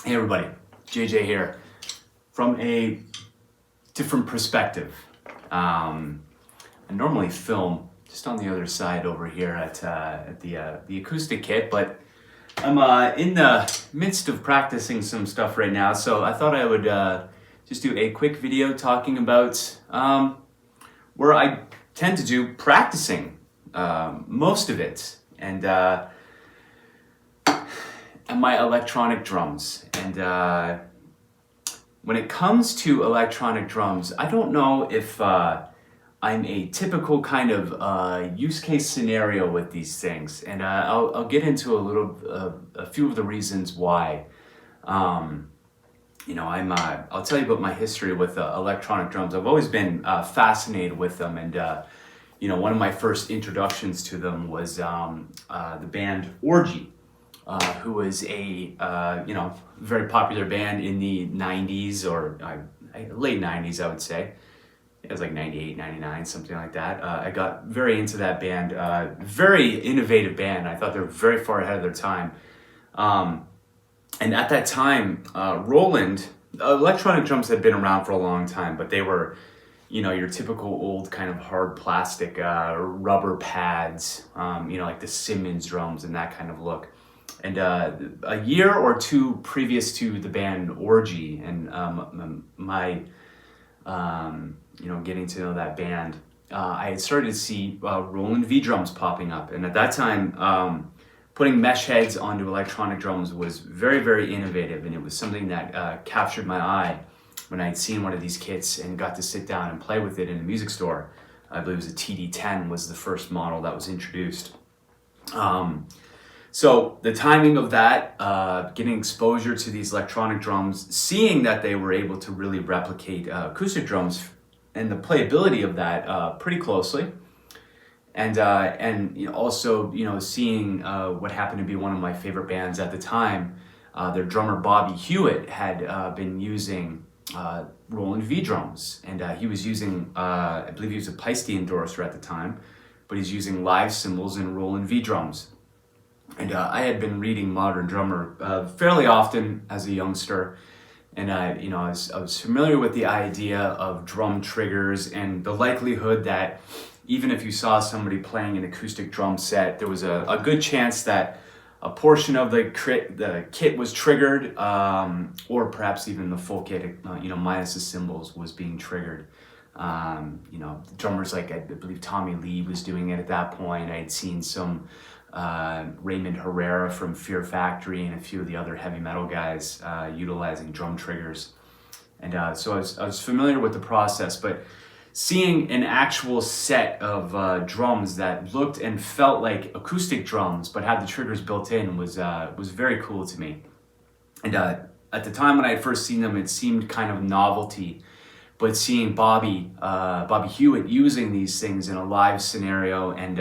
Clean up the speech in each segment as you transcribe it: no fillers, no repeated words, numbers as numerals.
Hey everybody, JJ here. From a different perspective, I normally film just on the other side over here at the acoustic kit, but I'm in the midst of practicing some stuff right now, so I thought I would just do a quick video talking about where I tend to do practicing most of it, and my electronic drums. And when it comes to electronic drums, I don't know if I'm a typical kind of use case scenario with these things, and I'll get into a few of the reasons why. I'll tell you about my history with electronic drums. I've always been fascinated with them, and one of my first introductions to them was the band Orgy. Who was a very popular band in the 90s or late 90s, I would say. It was like 98, 99, something like that. I got very into that band. Very innovative band. I thought they were very far ahead of their time. And at that time, Roland, electronic drums had been around for a long time, but they were, your typical old kind of hard plastic rubber pads, like the Simmons drums and that kind of look. And a year or two previous to the band Orgy and my getting to know that band, I had started to see Roland V drums popping up. And at that time, putting mesh heads onto electronic drums was very, very innovative, and it was something that captured my eye when I'd seen one of these kits and got to sit down and play with it in a music store. I believe it was a TD10 was the first model that was introduced. So the timing of that, getting exposure to these electronic drums, seeing that they were able to really replicate acoustic drums and the playability of that pretty closely, and also seeing what happened to be one of my favorite bands at the time, their drummer Bobby Hewitt had been using Roland V drums, and he was using I believe he was a Paiste endorser at the time, but he's using live cymbals and Roland V drums. And I had been reading Modern Drummer fairly often as a youngster, and I was familiar with the idea of drum triggers and the likelihood that even if you saw somebody playing an acoustic drum set, there was a good chance that a portion of the kit was triggered, or perhaps even the full kit, minus the cymbals, was being triggered. Drummers like I believe Tommy Lee was doing it at that point. I had seen some Raymond Herrera from Fear Factory and a few of the other heavy metal guys utilizing drum triggers, and so I was familiar with the process. But seeing an actual set of drums that looked and felt like acoustic drums but had the triggers built in was very cool to me. And at the time when I had first seen them, it seemed kind of novelty. But seeing Bobby Hewitt using these things in a live scenario and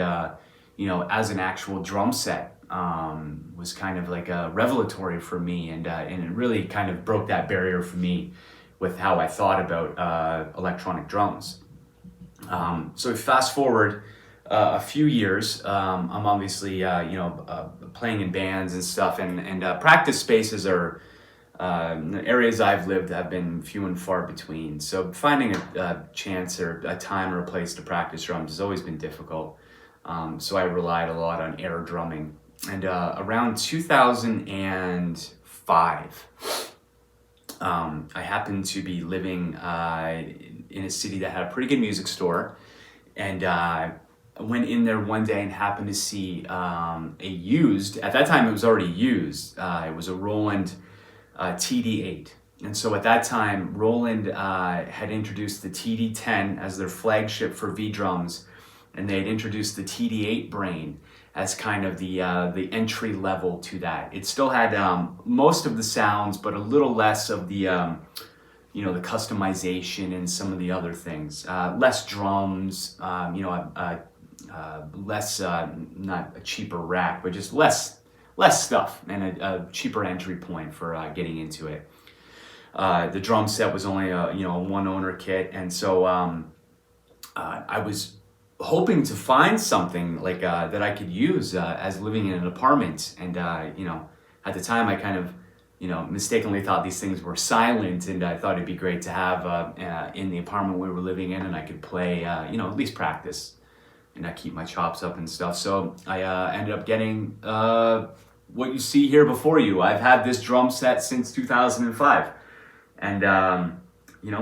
as an actual drum set was kind of like a revelatory for me, and it really kind of broke that barrier for me with how I thought about electronic drums. So fast forward a few years, I'm obviously playing in bands and stuff, and practice spaces are the areas I've lived have been few and far between. So finding a chance or a time or a place to practice drums has always been difficult. So I relied a lot on air drumming. And around 2005, I happened to be living in a city that had a pretty good music store. And I went in there one day and happened to see at that time it was already used, it was a Roland TD8. And so at that time, Roland had introduced the TD10 as their flagship for V drums, and they had introduced the TD8 Brain as kind of the entry level to that. It still had most of the sounds, but a little less of the the customization and some of the other things. Less drums, less not a cheaper rack, but just less stuff and a cheaper entry point for getting into it. The drum set was only a one owner kit, and so I was hoping to find something like that I could use as living in an apartment. And at the time I kind of mistakenly thought these things were silent, and I thought it'd be great to have in the apartment we were living in, and I could play, at least practice, and I keep my chops up and stuff. So I ended up getting what you see here before you. I've had this drum set since 2005, and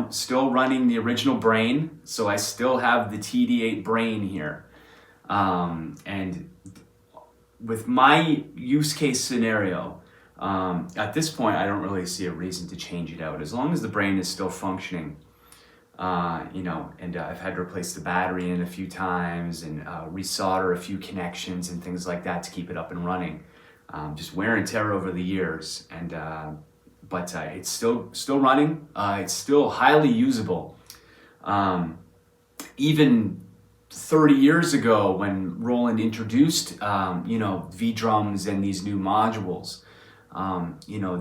still running the original brain. So I still have the TD8 brain here, and with my use case scenario, at this point, I don't really see a reason to change it out. As long as the brain is still functioning, and I've had to replace the battery in a few times and resolder a few connections and things like that to keep it up and running. Just wear and tear over the years, but it's still running. It's still highly usable. Even 30 years ago, when Roland introduced, V drums and these new modules,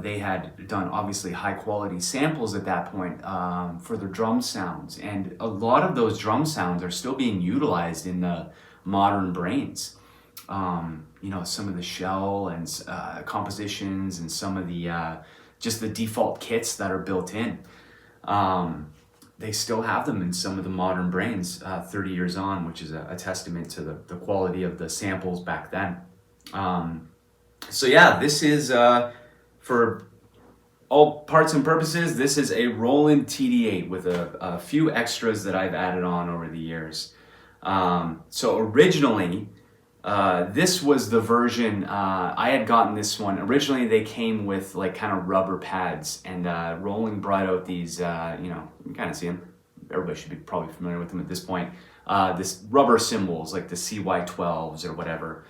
they had done obviously high quality samples at that point for their drum sounds, and a lot of those drum sounds are still being utilized in the modern brains. Some of the shell and compositions and some of the just the default kits that are built in. They still have them in some of the modern brains 30 years on, which is a testament to the quality of the samples back then. So yeah, this is, for all parts and purposes, this is a Roland TD8 with a few extras that I've added on over the years. So originally, this was the version, I had gotten this one. Originally they came with like kind of rubber pads, and Roland brought out these, you can kind of see them. Everybody should be probably familiar with them at this point. This rubber cymbals like the CY12s or whatever.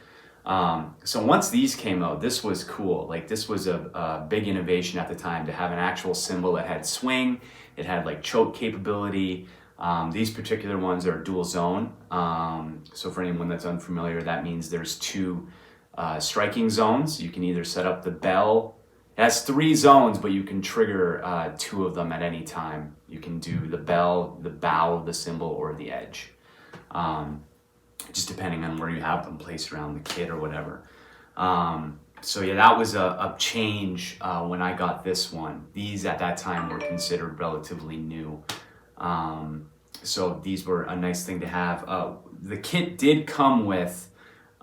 So once these came out, this was cool. Like this was a big innovation at the time to have an actual cymbal that had swing. It had like choke capability. These particular ones are dual zone. So for anyone that's unfamiliar, that means there's two striking zones. You can either set up the bell. It has 3 zones, but you can trigger 2 of them at any time. You can do the bell, the bow of the cymbal, or the edge. Just depending on where you have them placed around the kit or whatever. So yeah, that was a change when I got this one. These at that time were considered relatively new. So these were a nice thing to have. The kit did come with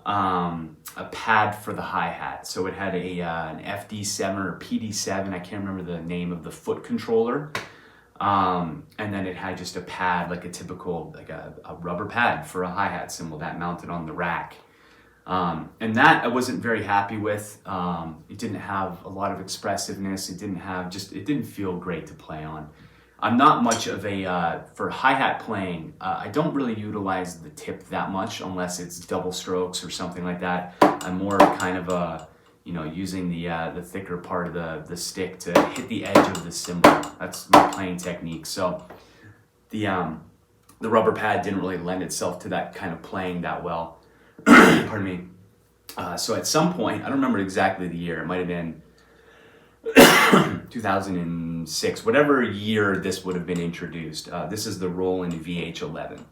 a pad for the hi-hat. So it had an FD7 or PD7, I can't remember the name of the foot controller. And then it had just a pad, like a typical, like a rubber pad for a hi-hat cymbal that mounted on the rack. And that I wasn't very happy with. It didn't have a lot of expressiveness. It didn't feel great to play on. I'm not much of for hi-hat playing, I don't really utilize the tip that much unless it's double strokes or something like that. I'm more kind of using the thicker part of the stick to hit the edge of the cymbal. That's my playing technique. So the rubber pad didn't really lend itself to that kind of playing that well. Pardon me. So at some point, I don't remember exactly the year, it might have been 2006, whatever year this would have been introduced. This is the Roland VH11.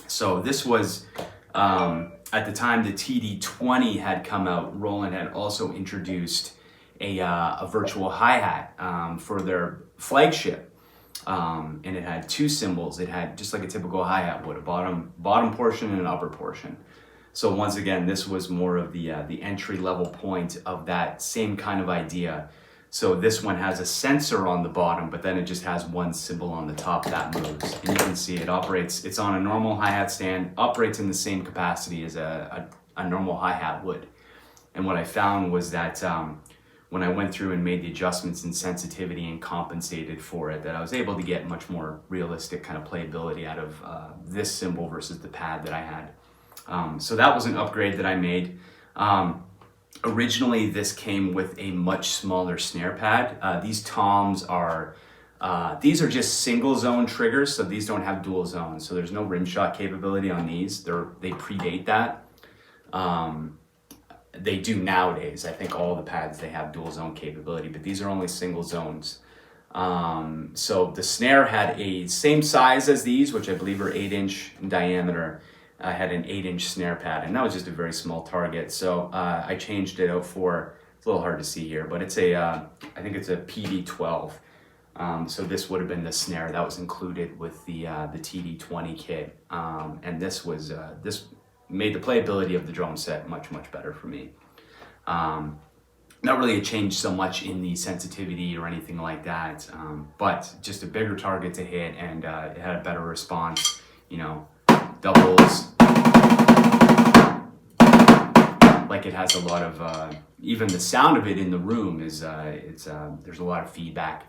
So this was, at the time the TD20 had come out, Roland had also introduced a virtual hi-hat for their flagship. And it had 2 cymbals. It had just like a typical hi-hat would, a bottom portion and an upper portion. So once again, this was more of the entry level point of that same kind of idea. So this one has a sensor on the bottom, but then it just has 1 cymbal on the top that moves. And you can see it operates, it's on a normal hi-hat stand, operates in the same capacity as a normal hi-hat would. And what I found was that when I went through and made the adjustments in sensitivity and compensated for it, that I was able to get much more realistic kind of playability out of this cymbal versus the pad that I had. So that was an upgrade that I made. Originally, this came with a much smaller snare pad. These toms are, these are just single zone triggers, so these don't have dual zones. So there's no rim shot capability on these. They predate that. They do nowadays. I think all the pads, they have dual zone capability, but these are only single zones. So the snare had a same size as these, which I believe are 8-inch in diameter. I had an 8-inch snare pad, and that was just a very small target. So I changed it out for It's a little hard to see here, but it's a, I think it's a PD12. So this would have been the snare that was included with the TD20 kit, and this was this made the playability of the drum set much better for me. Not really a change so much in the sensitivity or anything like that, but just a bigger target to hit, and it had a better response. You know, doubles, like it has a lot of even the sound of it in the room is there's a lot of feedback.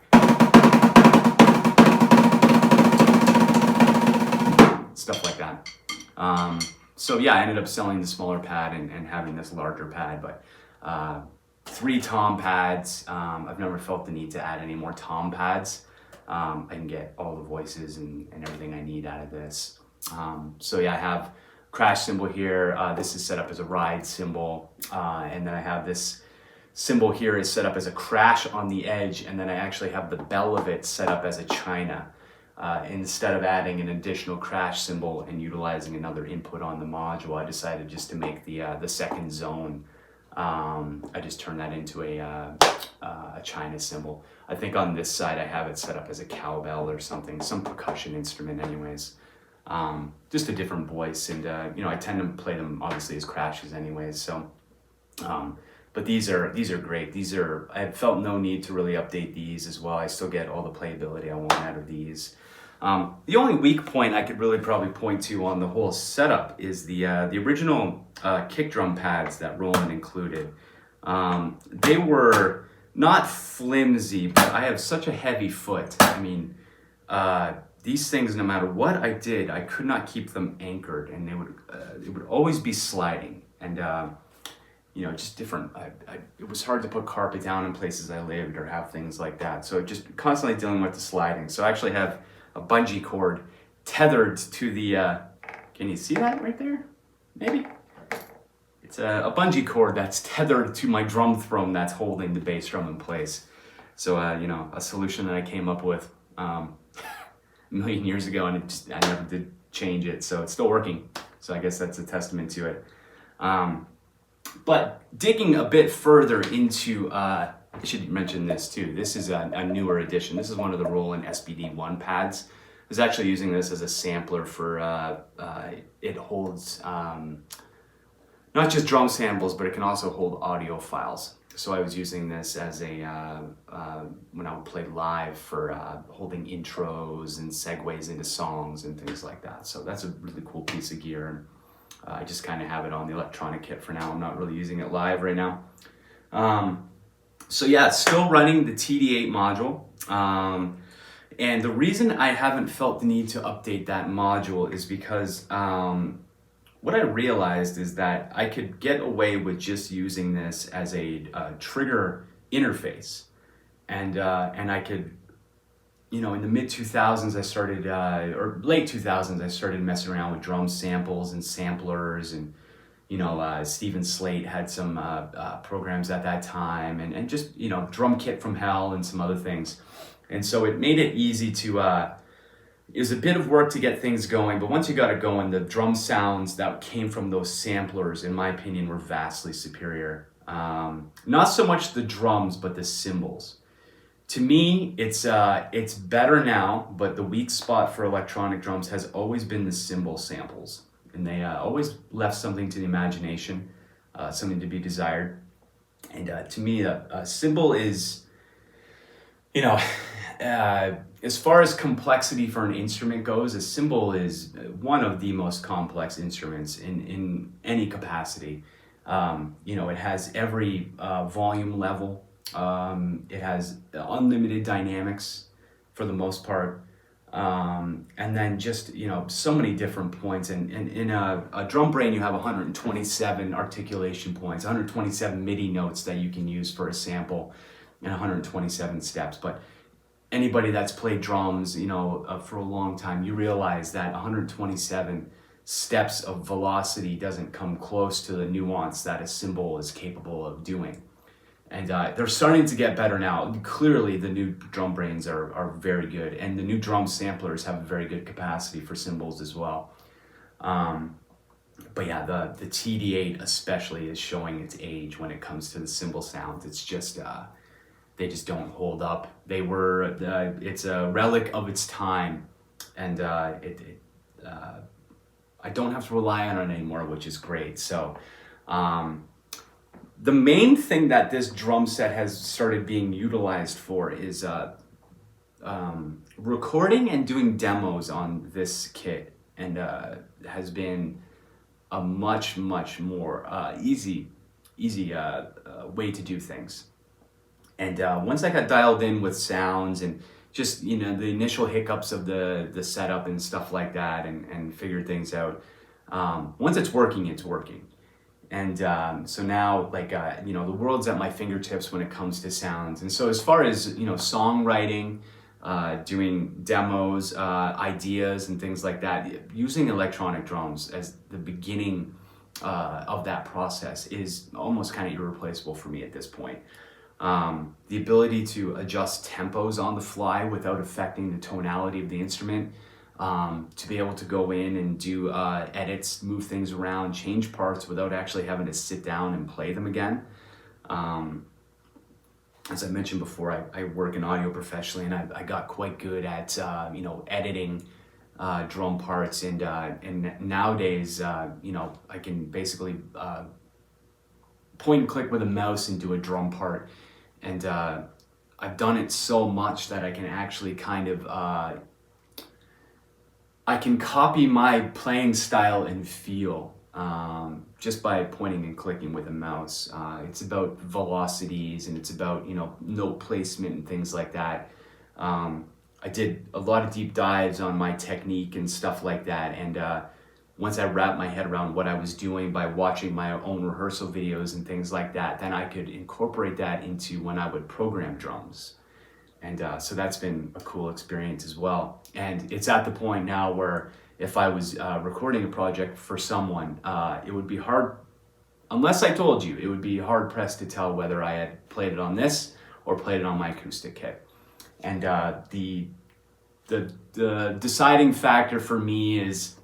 Stuff like that. So yeah, I ended up selling the smaller pad and having this larger pad, but 3 tom pads. I've never felt the need to add any more tom pads. I can get all the voices and everything I need out of this. So yeah, I have crash cymbal here. This is set up as a ride cymbal, and then I have this cymbal here is set up as a crash on the edge, and then I actually have the bell of it set up as a china. Instead of adding an additional crash cymbal and utilizing another input on the module, I decided just to make the second zone. I just turned that into a china cymbal. I think on this side I have it set up as a cowbell or something, some percussion instrument anyways. Just a different voice, and you know, I tend to play them obviously as crashes anyways, so but these are great. I felt no need to really update these as well. I still get all the playability I want out of these. The only weak point I could really probably point to on the whole setup is the original kick drum pads that Roland included. They were not flimsy, but I have such a heavy foot. I mean, these things, no matter what I did, I could not keep them anchored, and it would always be sliding. And you know, just different. It was hard to put carpet down in places I lived or have things like that. So just constantly dealing with the sliding. So I actually have a bungee cord tethered to the, can you see that right there? Maybe? It's a bungee cord that's tethered to my drum throne that's holding the bass drum in place. So, you know, a solution that I came up with a million years ago, and I never did change it. So it's still working. So I guess that's a testament to it. But digging a bit further into, I should mention this too. This is a newer edition. This is one of the Roland SBD1 pads. I was actually using this as a sampler for, it holds not just drum samples, but it can also hold audio files. So I was using this as a, when I would play live for holding intros and segues into songs and things like that. So that's a really cool piece of gear. And I just kind of have it on the electronic kit for now. I'm not really using it live right now. So yeah, still running the TD8 module. And the reason I haven't felt the need to update that module is because what I realized is that I could get away with just using this as a trigger interface. And I could, you know, in the mid 2000s, I started, or late 2000s, I started messing around with drum samples and samplers, and, you know, Stephen Slate had some programs at that time, and just, you know, Drum Kit from Hell and some other things. And so it made it easy to, it was a bit of work to get things going, but once you got it going, the drum sounds that came from those samplers, in my opinion, were vastly superior. Not so much the drums, but the cymbals. To me, it's better now, but the weak spot for electronic drums has always been the cymbal samples. And they always left something to the imagination, something to be desired. And to me, a cymbal is, you know, as far as complexity for an instrument goes, a cymbal is one of the most complex instruments in any capacity. You know, it has every volume level. It has unlimited dynamics for the most part. And then just, you know, so many different points. And in a drum brain, you have 127 articulation points, 127 MIDI notes that you can use for a sample, and 127 steps. But anybody that's played drums, you know, for a long time, you realize that 127 steps of velocity doesn't come close to the nuance that a cymbal is capable of doing. And they're starting to get better now. Clearly, the new drum brains are very good, and the new drum samplers have a very good capacity for cymbals as well. But yeah, the TD8 especially is showing its age when it comes to the cymbal sounds. It's just they just don't hold up. They were it's a relic of its time, and I don't have to rely on it anymore, which is great. So the main thing that this drum set has started being utilized for is recording and doing demos on this kit, and has been a much more easy way to do things. And once I got dialed in with sounds and just, you know, the initial hiccups of the setup and stuff like that, and figured things out, once it's working, it's working. And so now, like, you know, the world's at my fingertips when it comes to sounds. And so as far as, you know, songwriting, doing demos, ideas and things like that, using electronic drums as the beginning of that process is almost kind of irreplaceable for me at this point. The ability to adjust tempos on the fly without affecting the tonality of the instrument, to be able to go in and do edits, move things around, change parts without actually having to sit down and play them again. As I mentioned before, I work in audio professionally, and I got quite good at you know, editing drum parts, and nowadays you know, I can basically point and click with a mouse and do a drum part, and I've done it so much that I can actually kind of I can copy my playing style and feel just by pointing and clicking with a mouse. It's about velocities, and it's about, you know, note placement and things like that. I did a lot of deep dives on my technique and stuff like that, and once I wrapped my head around what I was doing by watching my own rehearsal videos and things like that, then I could incorporate that into when I would program drums. And so that's been a cool experience as well. And it's at the point now where if I was recording a project for someone, it would be hard, unless I told you, it would be hard pressed to tell whether I had played it on this or played it on my acoustic kit. And the deciding factor for me is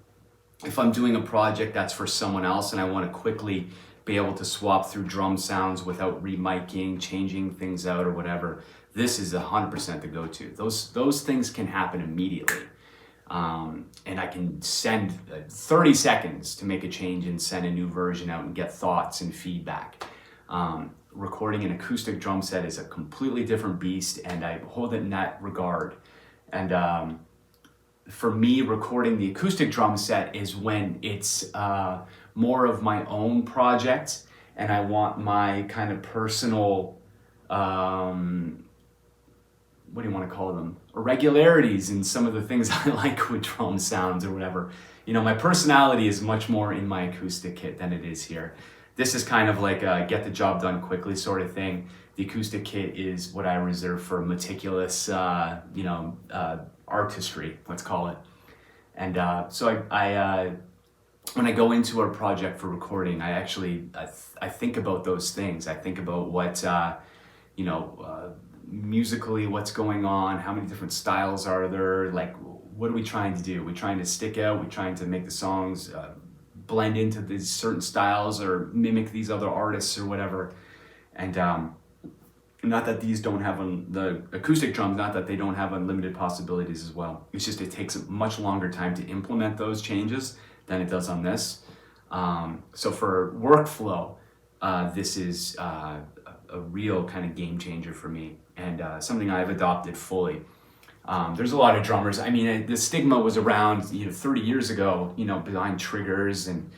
if I'm doing a project that's for someone else and I want to quickly be able to swap through drum sounds without remiking, changing things out or whatever, this is 100% the go-to. Those things can happen immediately. And I can send 30 seconds to make a change and send a new version out and get thoughts and feedback. Recording an acoustic drum set is a completely different beast, and I hold it in that regard. And for me, recording the acoustic drum set is when it's more of my own project, and I want my kind of personal, what do you want to call them? Irregularities in some of the things I like with drum sounds or whatever. You know, my personality is much more in my acoustic kit than it is here. This is kind of like a get the job done quickly sort of thing. The acoustic kit is what I reserve for meticulous, you know, artistry, let's call it. And so I when I go into a project for recording, I actually, I think about those things. I think about what, you know, musically what's going on, how many different styles are there, like what are we trying to do? We're trying to stick out, we're trying to make the songs blend into these certain styles or mimic these other artists or whatever. And not that these don't have, the acoustic drums, not that they don't have unlimited possibilities as well. It's just it takes a much longer time to implement those changes than it does on this. So for workflow, this is a real kind of game changer for me, and something I've adopted fully. There's a lot of drummers. I mean, the stigma was around, you know, 30 years ago, you know, behind triggers and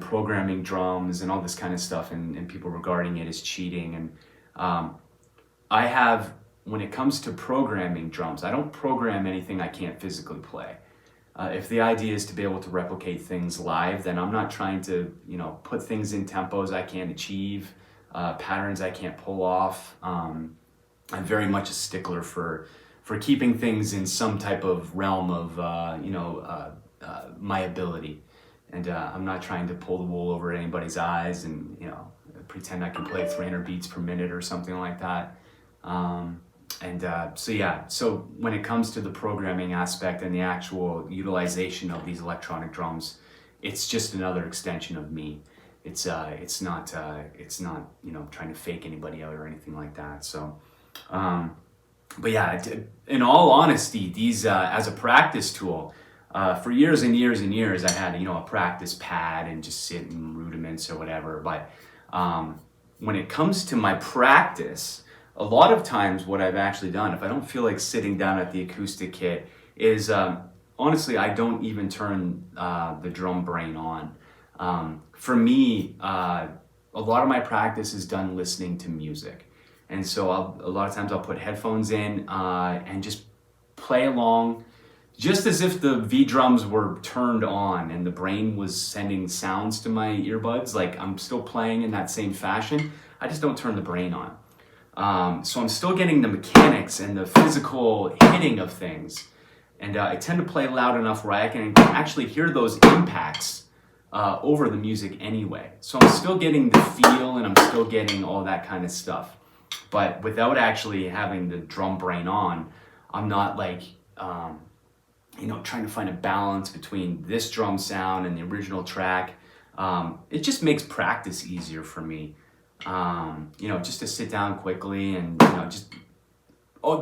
programming drums and all this kind of stuff, and people regarding it as cheating. And I have, when it comes to programming drums, I don't program anything I can't physically play. If the idea is to be able to replicate things live, then I'm not trying to, you know, put things in tempos I can't achieve, patterns I can't pull off. I'm very much a stickler for keeping things in some type of realm of, you know, my ability. And I'm not trying to pull the wool over anybody's eyes and, you know, pretend I can play 300 beats per minute or something like that. So yeah, so when it comes to the programming aspect and the actual utilization of these electronic drums, it's just another extension of me. It's not trying to fake anybody out or anything like that. So, but yeah, in all honesty, these as a practice tool, for years and years and years, I had a practice pad and just sit in rudiments or whatever. But when it comes to my practice, a lot of times what I've actually done, if I don't feel like sitting down at the acoustic kit, is honestly I don't even turn the drum brain on. For me, a lot of my practice is done listening to music. And so a lot of times I'll put headphones in and just play along, just as if the V drums were turned on and the brain was sending sounds to my earbuds. Like I'm still playing in that same fashion. I just don't turn the brain on. So I'm still getting the mechanics and the physical hitting of things. And I tend to play loud enough where I can actually hear those impacts over the music anyway. So I'm still getting the feel and I'm still getting all that kind of stuff. But without actually having the drum brain on, I'm not like, trying to find a balance between this drum sound and the original track. It just makes practice easier for me. Just to sit down quickly and,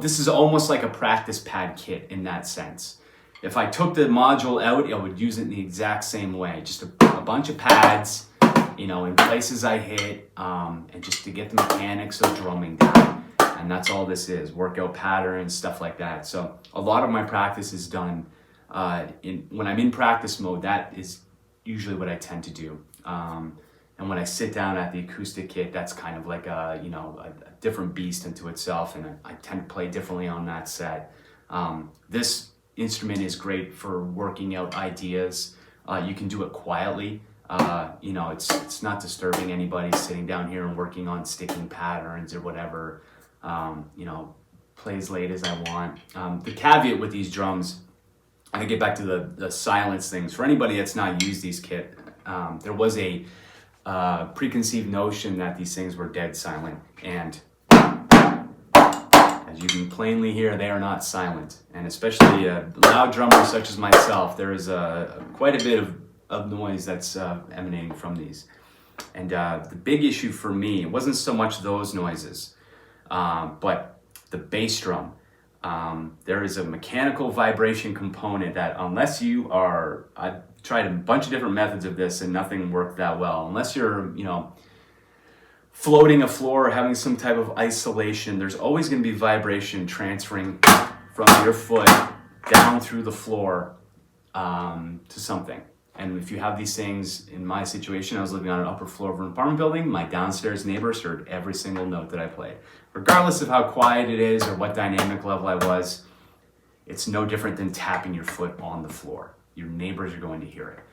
this is almost like a practice pad kit in that sense. If I took the module out, I would use it in the exact same way. Just a bunch of pads, in places I hit, and just to get the mechanics of drumming down. And that's all this is, workout patterns, stuff like that. So a lot of my practice is done when I'm in practice mode. That is usually what I tend to do. And when I sit down at the acoustic kit, that's kind of like a different beast into itself, and I tend to play differently on that set. This instrument is great for working out ideas. You can do it quietly. It's not disturbing anybody sitting down here and working on sticking patterns or whatever. Play as late as I want. The caveat with these drums, I get back to the silence things. For anybody that's not used these kit, there was a preconceived notion that these things were dead silent, and as you can plainly hear, they are not silent. And especially a loud drummer such as myself, there is quite a bit of noise that's emanating from these. And the big issue for me, it wasn't so much those noises, but the bass drum. There is a mechanical vibration component that unless you are, I've tried a bunch of different methods of this and nothing worked that well. Unless you're, floating a floor or having some type of isolation, there's always going to be vibration transferring from your foot down through the floor to something. And if you have these things, in my situation, I was living on an upper floor of an apartment building. My downstairs neighbors heard every single note that I played. Regardless of how quiet it is or what dynamic level I was, it's no different than tapping your foot on the floor. Your neighbors are going to hear it.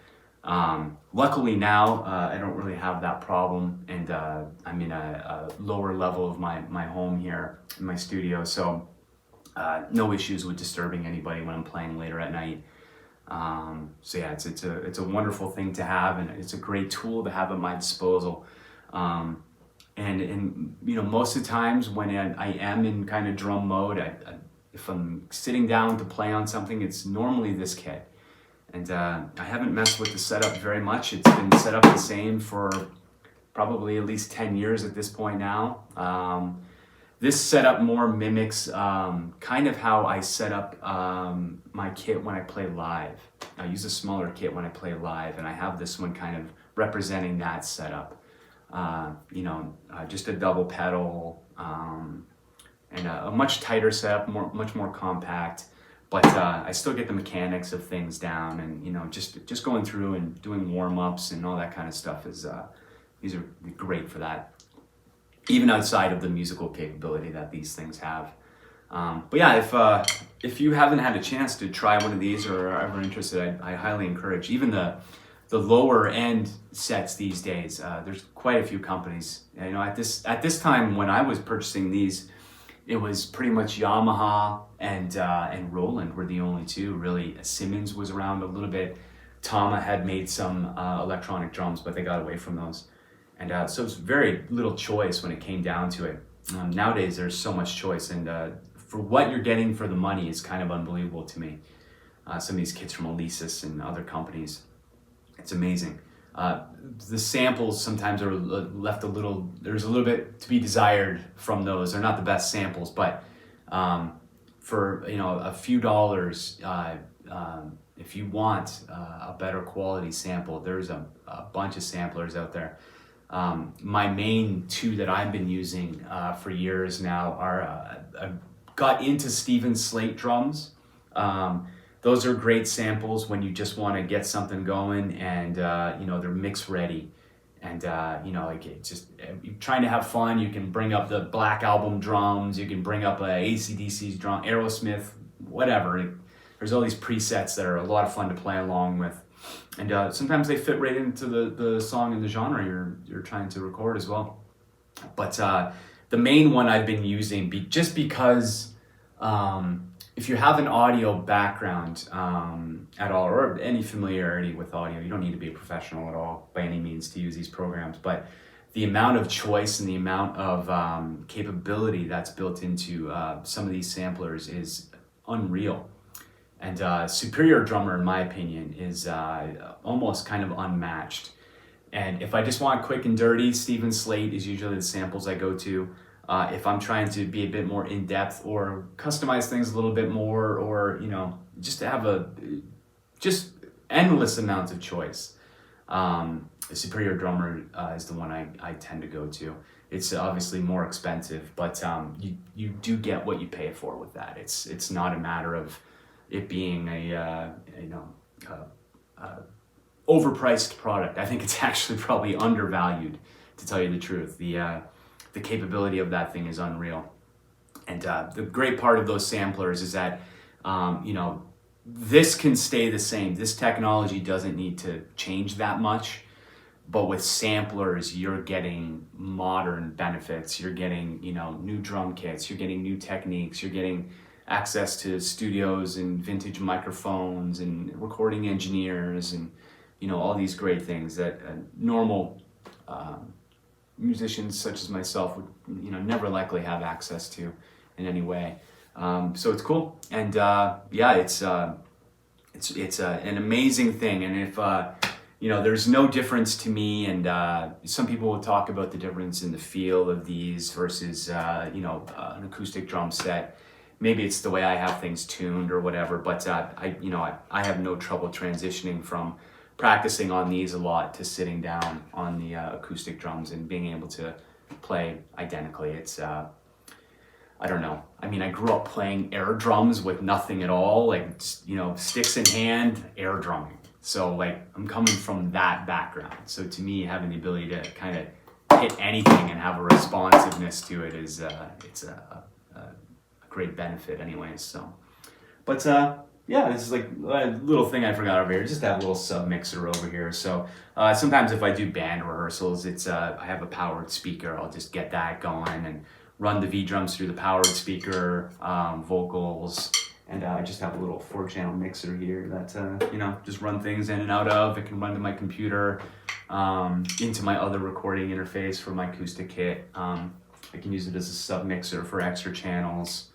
Luckily now, I don't really have that problem, and I'm in a lower level of my home here in my studio, so no issues with disturbing anybody when I'm playing later at night. So yeah, it's a wonderful thing to have, and it's a great tool to have at my disposal. And most of the times when I am in kind of drum mode, if I'm sitting down to play on something, it's normally this kit. And I haven't messed with the setup very much. It's been set up the same for probably at least 10 years at this point now. This setup more mimics kind of how I set up my kit when I play live. I use a smaller kit when I play live, and I have this one kind of representing that setup. Just a double pedal and a much tighter setup, much more compact. But I still get the mechanics of things down, and just going through and doing warm-ups and all that kind of stuff is these are great for that, even outside of the musical capability that these things have. But yeah, if you haven't had a chance to try one of these or are ever interested, I highly encourage. Even the lower end sets these days, there's quite a few companies. At this time when I was purchasing these, it was pretty much Yamaha and Roland were the only two really. Simmons was around a little bit. Tama had made some electronic drums, but they got away from those. And so it's very little choice when it came down to it. Nowadays, there's so much choice, and for what you're getting for the money is kind of unbelievable to me. Some of these kits from Alesis and other companies, It's amazing. The samples sometimes are left a little, there's a little bit to be desired from those. They're not the best samples, but for a few dollars, if you want a better quality sample, there's a bunch of samplers out there. My main two that I've been using for years now are, I got into Steven Slate drums. Those are great samples when you just want to get something going, and they're mix ready, and like it just, you're trying to have fun. You can bring up the Black Album drums, you can bring up AC/DC's drum, Aerosmith, whatever. There's all these presets that are a lot of fun to play along with, and sometimes they fit right into the song and the genre you're trying to record as well. But the main one I've been using, just because if you have an audio background at all, or any familiarity with audio, you don't need to be a professional at all by any means to use these programs, but the amount of choice and the amount of capability that's built into some of these samplers is unreal. And Superior Drummer, in my opinion, is almost kind of unmatched. And if I just want quick and dirty, Steven Slate is usually the samples I go to. If I'm trying to be a bit more in-depth or customize things a little bit more, or just to have just endless amounts of choice, Superior Drummer is the one I tend to go to. It's obviously more expensive, but you do get what you pay for with that. It's not a matter of it being a overpriced product. I think it's actually probably undervalued, to tell you the truth. The capability of that thing is unreal. And the great part of those samplers is that, this can stay the same. This technology doesn't need to change that much. But with samplers, you're getting modern benefits. You're getting, new drum kits. You're getting new techniques. You're getting access to studios and vintage microphones and recording engineers and, all these great things that normal musicians such as myself would never likely have access to in any way. So it's cool, and it's an amazing thing. And if there's no difference to me, and some people will talk about the difference in the feel of these versus an acoustic drum set. Maybe it's the way I have things tuned or whatever, but I have no trouble transitioning from practicing on these a lot to sitting down on the acoustic drums and being able to play identically. It's I don't know. I mean, I grew up playing air drums with nothing at all, like sticks in hand, air drumming. So like I'm coming from that background. So to me, having the ability to kind of hit anything and have a responsiveness to it is it's a great benefit anyways. So, but this is like a little thing I forgot over here. Just that little sub mixer over here. So sometimes if I do band rehearsals, it's I have a powered speaker. I'll just get that going and run the V drums through the powered speaker, vocals, and I just have a little 4-channel mixer here that just run things in and out of. It can run to my computer, into my other recording interface for my acoustic kit. I can use it as a sub mixer for extra channels.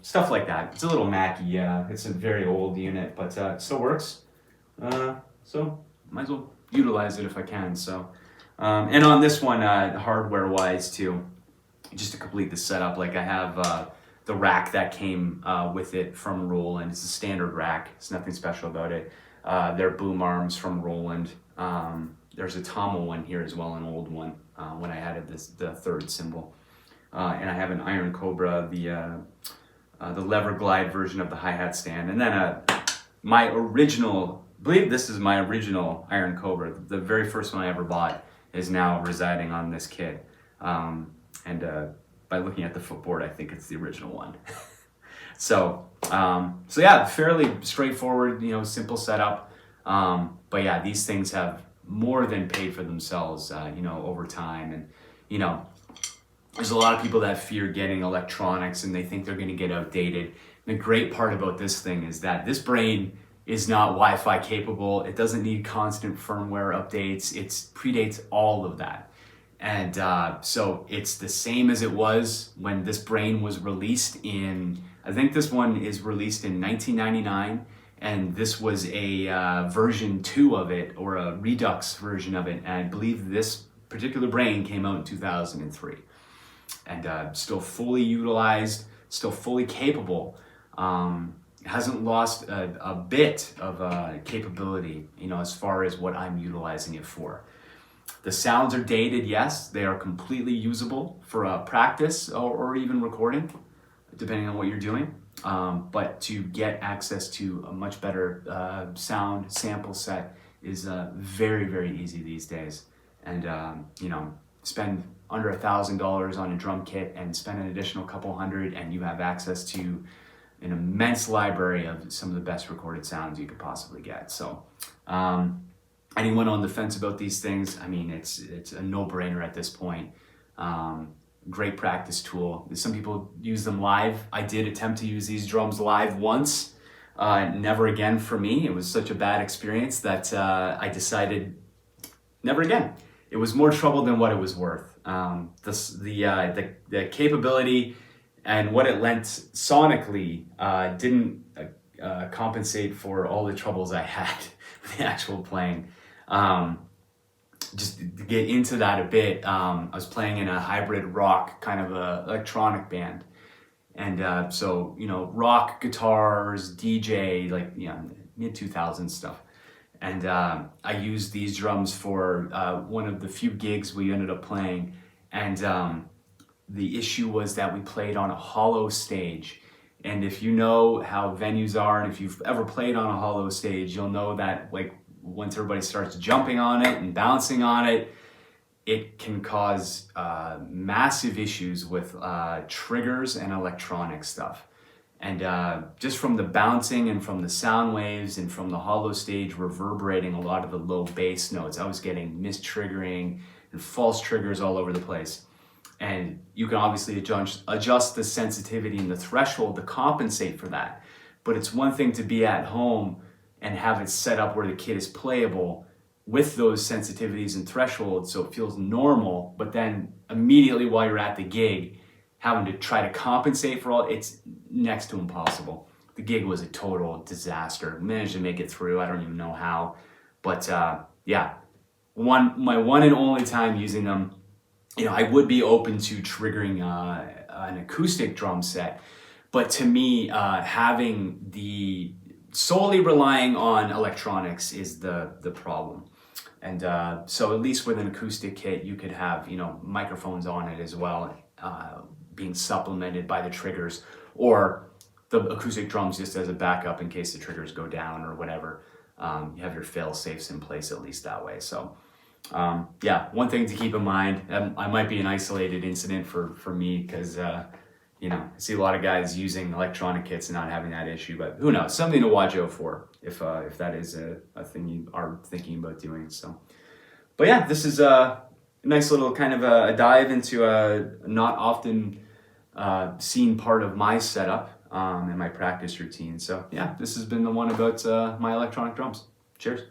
Stuff like that. It's a little Mackie, yeah. It's a very old unit, but it still works. So might as well utilize it if I can. So, and on this one, hardware-wise too, just to complete the setup, like I have the rack that came with it from Roland. It's a standard rack. It's nothing special about it. They're boom arms from Roland. There's a Tomo one here as well, an old one when I added the third cymbal. And I have an Iron Cobra, the lever glide version of the hi-hat stand. And then my original, I believe this is my original Iron Cobra. The very first one I ever bought is now residing on this kit. And by looking at the footboard, I think it's the original one. So yeah, fairly straightforward, simple setup. But yeah, these things have more than paid for themselves, over time. And, there's a lot of people that fear getting electronics and they think they're going to get outdated. And the great part about this thing is that this brain is not Wi-Fi capable. It doesn't need constant firmware updates. It predates all of that. And so it's the same as it was when this brain was released I think this one is released in 1999. And this was a version 2 of it, or a redux version of it. And I believe this particular brain came out in 2003. And still fully utilized, still fully capable. Hasn't lost a bit of capability, as far as what I'm utilizing it for. The sounds are dated, yes. They are completely usable for practice or even recording, depending on what you're doing. But to get access to a much better sound sample set is very, very easy these days. And, spend under $1,000 on a drum kit and spend an additional couple hundred, and you have access to an immense library of some of the best recorded sounds you could possibly get. So anyone on the fence about these things, I mean, it's a no-brainer at this point. Great practice tool. Some people use them live. I did attempt to use these drums live once. Never again for me. It was such a bad experience that I decided never again. It was more trouble than what it was worth. The capability and what it lent sonically didn't compensate for all the troubles I had with the actual playing. Just to get into that a bit, I was playing in a hybrid rock kind of a electronic band. And so, rock guitars, DJ, mid-2000s stuff. And I used these drums for one of the few gigs we ended up playing. And the issue was that we played on a hollow stage. And if you know how venues are, and if you've ever played on a hollow stage, you'll know that once everybody starts jumping on it and bouncing on it, it can cause massive issues with triggers and electronic stuff. And just from the bouncing and from the sound waves and from the hollow stage reverberating a lot of the low bass notes, I was getting mistriggering and false triggers all over the place. And you can obviously adjust the sensitivity and the threshold to compensate for that. But it's one thing to be at home and have it set up where the kit is playable with those sensitivities and thresholds so it feels normal, but then immediately while you're at the gig, having to try to compensate for all, it's next to impossible. The gig was a total disaster. Managed to make it through, I don't even know how. But my one and only time using them, I would be open to triggering an acoustic drum set, but to me, solely relying on electronics is the problem. And so at least with an acoustic kit, you could have, microphones on it as well, being supplemented by the triggers, or the acoustic drums just as a backup in case the triggers go down or whatever. You have your fail-safes in place at least that way. So one thing to keep in mind, I might be an isolated incident for me because, I see a lot of guys using electronic kits and not having that issue, but who knows, something to watch out for if that is a thing you are thinking about doing. So, but yeah, this is a nice little kind of a dive into a not often seen part of my setup and my practice routine. So yeah, this has been the one about my electronic drums. Cheers.